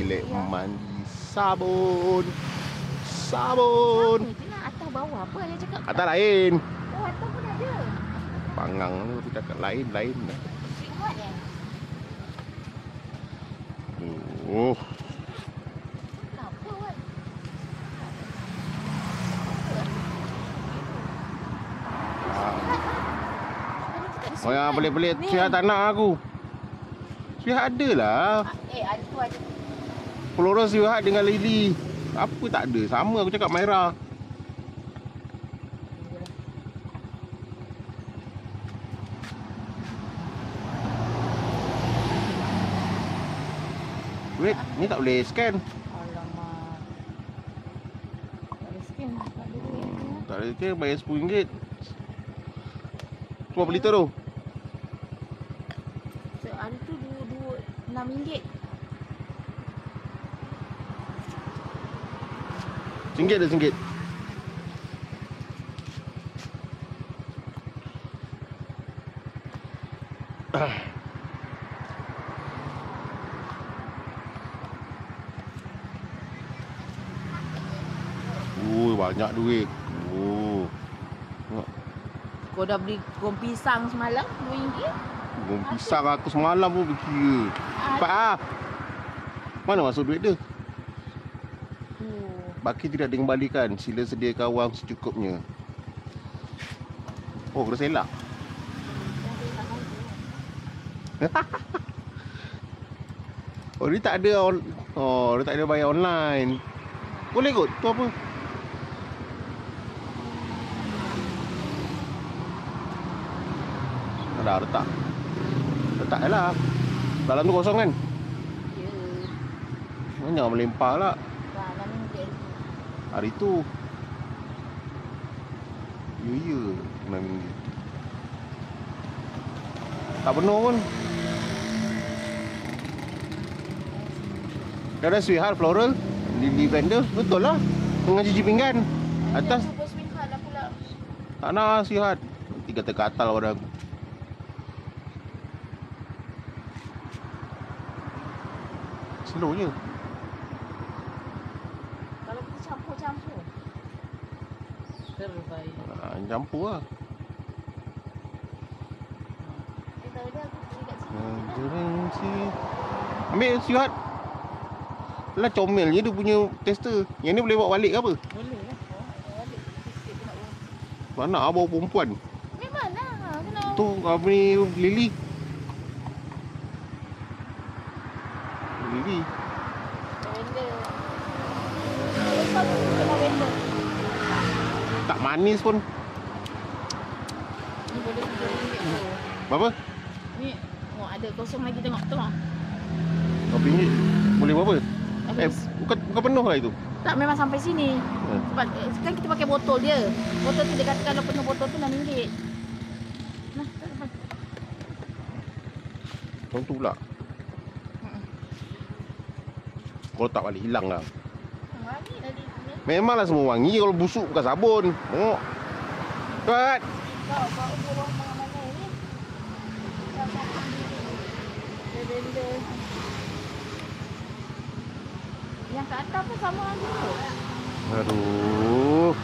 Bilik mandi sabun. Sabun. Sama je lah, atas bawah apa yang cakap? Atas lain. Oh, atas pun ada. Pangang tu cakap lain-lain lah. Sweetheart eh? Oh. Kenapa Wan? Oh yang pelik-pelik Syihat tak nak aku. Syihat ada lah. Ada tu ada. Flora Syihat dengan Lily. Apa tak ada. Sama aku cakap Maira. Wait, ni tak boleh scan. Alamak. Tak ada skin. Tak ada duit. Tak boleh scan, bayar RM10. Semua beli tu. So, ada tu RM6. RM1 dah RM1. Banyak duit. Oh. Kau dah beli gom pisang semalam RM2? Gom pisang aku semalam pun berkira. Cepat ah. Mana masuk duit dia? Baki tidak dikembalikan. Sila sediakan wang secukupnya. Oh, kena selak. Oh, dia tak ada dia tak ada bayar online. Boleh kot. Tu apa? Dah letak. Letak je lah. Dalam tu kosong kan? Ya. Banyak melempar lah. RM6. Hari tu. Ya. RM6. Tak penuh pun. Dah ada Sweetheart Floral. Lily Vendor. Betul lah. Dengan cuci pinggan. Atas. Sweetheart lah pula. Tak nak Sweetheart. Nanti kata katal pada aku. Slow je. Kalau kita campur-campur terbaik. Campur lah. Tahu dah aku beli kat sini. Ambil Syihat. Lah comel je dia punya tester. Yang ni boleh bawa balik ke apa? Boleh lah. Balik sikit tu nak buang. Mana abang perempuan? Memang lah. Kena Tu apa ni Lily. Lily. lavender. Lepas tu kita lavender. Tak manis pun. Ni boleh RM3 tu. Berapa? Ni ada kosong lagi tengok. RM2. Boleh berapa? Habis. Bukan penuh lah itu. Tak, memang sampai sini. Sebab kan kita pakai botol dia. Botol tu dia kata kalau penuh botol tu RM6. Nah, tak apa. Macam tu pula. Kalau tak balik hilang lah. Wangi tadi ni. Memanglah semua wangi. Kalau busuk bukan sabun. Tengok. Cepat. Kau buang mana ni? Lavender. Yang kat atas pun sama juga. Aduh.